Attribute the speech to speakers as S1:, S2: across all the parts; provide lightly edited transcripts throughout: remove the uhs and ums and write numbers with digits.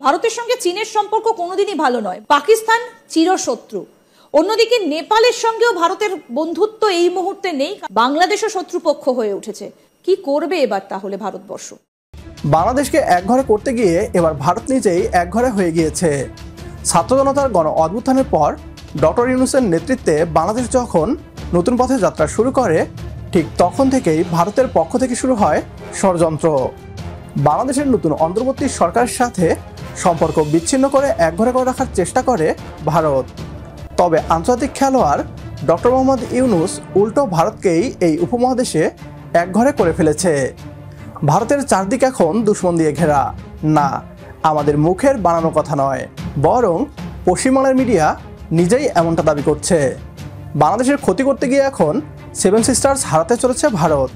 S1: ভারতের সঙ্গে চীনের সম্পর্ক কোনোদিনই ভালো নয়, পাকিস্তান চিরশত্রু। অন্যদিকে নেপালের সঙ্গেও ভারতের বন্ধুত্ব এই মুহূর্তে নেই, বাংলাদেশও শত্রুপক্ষ হয়ে উঠেছে। কি করবে এবার তাহলে ভারতবর্ষ?
S2: বাংলাদেশকে একঘরে করতে গিয়ে এবার ভারত নিজেই একঘরে হয়ে গিয়েছে। ছাত্র জনতার গণ অভ্যুত্থানের পর ডক্টর ইউনূসের নেতৃত্বে বাংলাদেশ যখন নতুন পথে যাত্রা শুরু করে, ঠিক তখন থেকেই ভারতের পক্ষ থেকে শুরু হয় ষড়যন্ত্র। বাংলাদেশের নতুন অন্তর্বর্তী সরকারের সাথে সম্পর্ক বিচ্ছিন্ন করে একঘরে করে রাখার চেষ্টা করে ভারত। তবে আন্তর্জাতিক খেলোয়াড় ডক্টর মোহাম্মদ ইউনূস উল্টো ভারতকেই এই উপমহাদেশে একঘরে করে ফেলেছে। ভারতের চারদিক এখন দুশ্মন দিয়ে ঘেরা। না, আমাদের মুখের বানানো কথা নয়, বরং পশ্চিমবাংলার মিডিয়া নিজেই এমনটা দাবি করছে। বাংলাদেশের ক্ষতি করতে গিয়ে এখন সেভেন সিস্টার্স হারাতে চলেছে ভারত।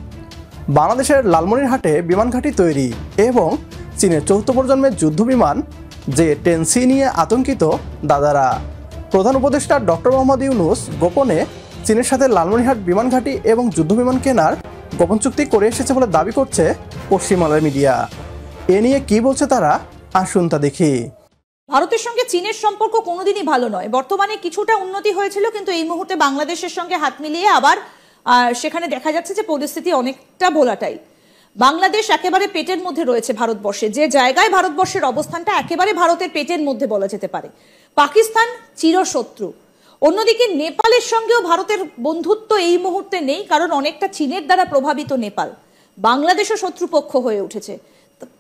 S2: বাংলাদেশের লালমনিরহাটে বিমান ঘাঁটি তৈরি এবং চীনের চৌথ প্রজন্মের যুদ্ধ বিমান J-10C নিয়ে আতঙ্কিত দাদারা। প্রধান উপদেষ্টা ডক্টর মোহাম্মদ ইউনূস গোপনে চীনের সাথে লালমনিরহাট বিমান ঘাঁটি এবং যুদ্ধ বিমান কেনার গোপন চুক্তি করে এসেছে বলে দাবি করছে পশ্চিমবাংলার মিডিয়া। এ নিয়ে কি বলছে তারা, আসুন তা দেখি।
S1: ভারতের সঙ্গে চীনের সম্পর্ক কোনোদিনই ভালো নয়। বর্তমানে কিছুটা উন্নতি হয়েছিল, কিন্তু এই মুহূর্তে বাংলাদেশের সঙ্গে হাত মিলিয়ে আবার সেখানে দেখা যাচ্ছে যে পরিস্থিতি অনেকটা ভোলাটাইল। বাংলাদেশ একেবারে পেটের মধ্যে রয়েছে ভারতবর্ষে, যে জায়গায় ভারতবর্ষের অবস্থানটা একেবারে ভারতের পেটের মধ্যে বলা যেতে পারে। পাকিস্তান চিরশত্রু। অন্যদিকে নেপালের সঙ্গেও ভারতের বন্ধুত্ব এই মুহূর্তে নেই, কারণ অনেকটা চীনের দ্বারা প্রভাবিত নেপাল। বাংলাদেশও শত্রুপক্ষ হয়ে উঠেছে।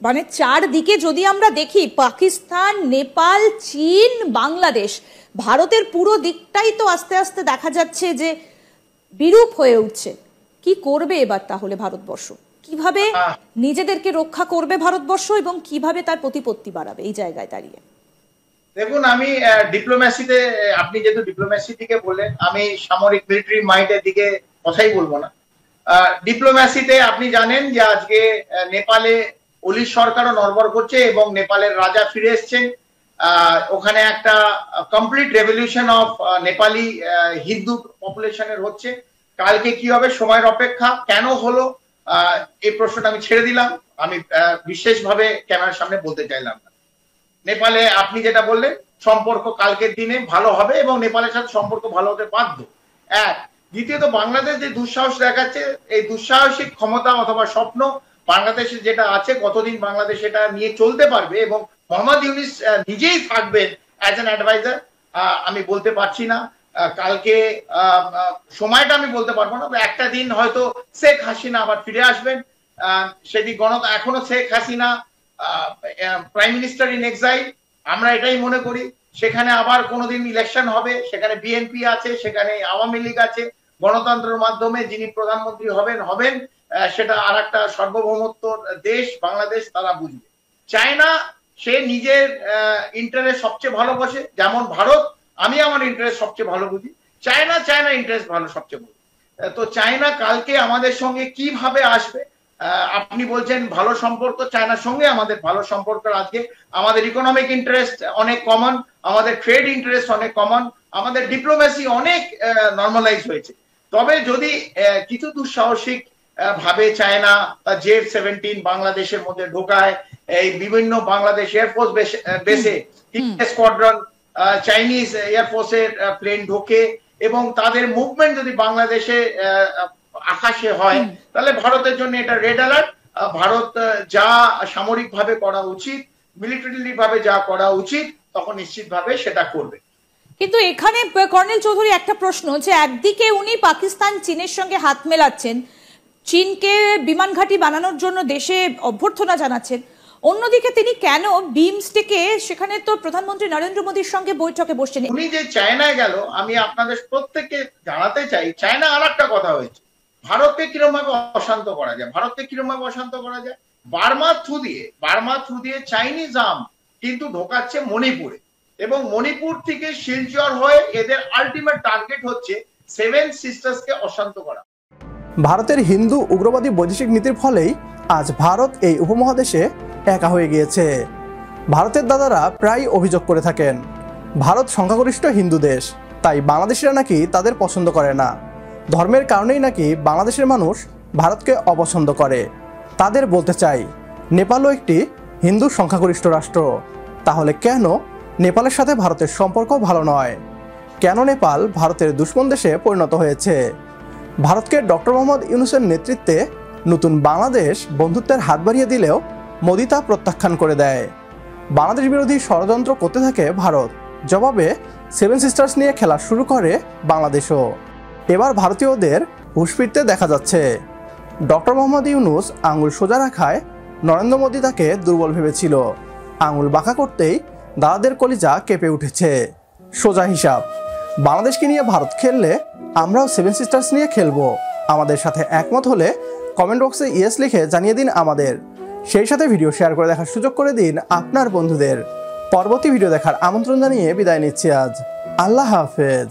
S1: মানে চারদিকে যদি আমরা দেখি, পাকিস্তান, নেপাল, চীন, বাংলাদেশ, ভারতের পুরো দিকটাই তো আস্তে আস্তে দেখা যাচ্ছে যে বিরূপ হয়ে উঠছে। কি করবে এবার তাহলে ভারতবর্ষ? কিভাবে নিজেদেরকে রক্ষা করবে ভারতবর্ষ এবং কিভাবে তার প্রতিপত্তি বাড়াবে এই জায়গায় দাঁড়িয়ে?
S3: দেখুন, আমি ডিপ্লোম্যাসিতে, আপনি যেহেতু ডিপ্লোম্যাসি দিকে বললেন, আমি সামরিক মিলিটারি মাইটের দিকে কথাই বলবো না। ডিপ্লোম্যাসিতে আপনি জানেন যে আজকে নেপালে ওলি সরকারও নড়বড় করছে এবং নেপালের রাজা ফিরে এসছেন। ওখানে একটা complete revolution of Nepali Hindu পপুলেশনের হচ্ছে। কালকে কি হবে সময়ের অপেক্ষা। কেন হলো এই প্রশ্নটা আমি ছেড়ে দিলাম, আমি বিশেষভাবে ক্যামেরার সামনে বলতে চাইলাম না। নেপালে আপনি যেটা বললেন, সম্পর্ক কালকের দিনে ভালো হবে এবং নেপালের সাথে সম্পর্ক ভালো হতে বাধ্য। এক, দ্বিতীয়ত বাংলাদেশ যে দুঃসাহস দেখাচ্ছে, এই দুঃসাহসিক ক্ষমতা অথবা স্বপ্ন বাংলাদেশে যেটা আছে, কতদিন বাংলাদেশ এটা নিয়ে চলতে পারবে এবং মোহাম্মদ ইউনূস নিজেই থাকবেন অ্যাজ অ্যান অ্যাডভাইজার, আমি বলতে পারছি না। কালকে সময়টা আমি বলতে পারবো না। একটা দিন হয়তো শেখ হাসিনা আবার ফিরে আসবেন। সেদিন এখনো Sheikh Hasina prime minister in exile, আমরা এটাই মনে করি। সেখানে আবার কোনোদিন ইলেকশন হবে, সেখানে বিএনপি আছে, সেখানে আওয়ামী লীগ আছে। গণতন্ত্রের মাধ্যমে যিনি প্রধানমন্ত্রী হবেন সেটা আর একটা সার্বভৌমত্ব দেশ বাংলাদেশ, তারা বুঝবে। চায়না সে নিজের ইন্টারেস্ট সবচেয়ে ভালোবাসে, যেমন ভারত আমি আমার ইন্টারেস্ট সবচেয়ে ভালো বুঝি, চায়না ইন্টারেস্ট ভালো সবচেয়ে বুঝি। তো চায়না কালকে আমাদের সঙ্গে কিভাবে আসবে? আপনি বলছেন ভালো সম্পর্ক, চায়নার সঙ্গে আমাদের ভালো সম্পর্ক। আজকে আমাদের ইকোনমিক ইন্টারেস্ট অনেক কমন, আমাদের ট্রেড ইন্টারেস্ট অনেক কমন, আমাদের ডিপ্লোমেসি অনেক নর্মালাইজ হয়েছে। তবে যদি কিছু দুঃসাহসিক ভাবে চায়না J-17 বাংলাদেশের মধ্যে ঢোকায়, এই বিভিন্ন বাংলাদেশ এয়ারফোর্স বেসে স্কোয়াড্রন চাইনিজ এয়ারফোর্সের প্লেন ঢোকে এবং তাদের মুভমেন্ট যদি বাংলাদেশে আকাশে হয়, তাহলে ভারতের জন্য এটা রেড অ্যালার্ট। ভারত যা সামরিক ভাবে করা উচিত, মিলিটারি ভাবে যা করা উচিত, তখন নিশ্চিত ভাবে সেটা করবে।
S1: কিন্তু এখানে কর্নেল চৌধুরী একটা প্রশ্ন, যে একদিকে উনি পাকিস্তান চীনের সঙ্গে হাত মেলাচ্ছেন, চীনকে বিমান ঘাঁটি বানানোর জন্য দেশে অভ্যর্থনা জানাচ্ছেন, অন্যদিকে তিনি কেন বিমস্টেকে, সেখানে তো প্রধানমন্ত্রী নরেন্দ্র মোদীর সঙ্গে বৈঠকে বসছেন।
S3: উনি যে চায়নায় গেল, আমি আপনাদের প্রত্যেককে জানাতে চাই, চায়না আর একটা কথা হয়েছে, ভারতকে কিরকম ভাবে অশান্ত করা যায়। ভারতকে কিরকম ভাবে অশান্ত করা যায়? বার্মা থ্রু দিয়ে চাইনিজ আর্ম কিন্তু ঢোকাচ্ছে মণিপুরে, এবং মণিপুর থেকে শিলচর হয়ে এদের আলটিমেট টার্গেট হচ্ছে সেভেন সিস্টার্সকে অশান্ত করা।
S2: ভারতের হিন্দু উগ্রবাদী বৈদেশিক নীতির ফলেই আজ ভারত এই উপমহাদেশে একা হয়ে গিয়েছে। ভারতের দাদারা প্রায় অভিযোগ করে থাকেন, ভারত সংখ্যাগরিষ্ঠ হিন্দু দেশ, তাই বাংলাদেশিরা নাকি তাদের পছন্দ করে না। ধর্মের কারণেই নাকি বাংলাদেশের মানুষ ভারতকে অপছন্দ করে। তাদের বলতে চাই, নেপালও একটি হিন্দু সংখ্যাগরিষ্ঠ রাষ্ট্র। তাহলে কেন নেপালের সাথে ভারতের সম্পর্ক ভালো নয়? কেন নেপাল ভারতের দুশ্মন দেশে পরিণত হয়েছে? ভারতকে ডক্টর মোহাম্মদ ইউনূসের নেতৃত্বে নতুন বাংলাদেশ বন্ধুত্বের হাত বাড়িয়ে দিলেও মোদি তা প্রত্যাখ্যান করে দেয়। বাংলাদেশ বিরোধী ষড়যন্ত্র করতে থাকে ভারত। জবাবে সেভেন সিস্টার্স নিয়ে খেলা শুরু করে বাংলাদেশও। এবার ভারতীয়দের হুঁশ ফিরতে দেখা যাচ্ছে। ডক্টর মোহাম্মদ ইউনূস আঙুল সোজা রাখায় নরেন্দ্র মোদি তাকে দুর্বল ভেবেছিল। আঙুল বাঁকা করতেই দাদাদের কলিজা কেঁপে উঠেছে। সোজা হিসাব, বাংলাদেশকে নিয়ে ভারত খেললে আমরাও সেভেন সিস্টার্স নিয়ে খেলবো। আমাদের সাথে একমত হলে কমেন্ট বক্সে ইয়েস লিখে জানিয়ে দিন আমাদের। সেই সাথে ভিডিও শেয়ার করে দেখার সুযোগ করে দিন আপনার বন্ধুদের। পরবর্তী ভিডিও দেখার আমন্ত্রণ জানিয়ে বিদায় নিচ্ছি আজ। আল্লাহ হাফেজ।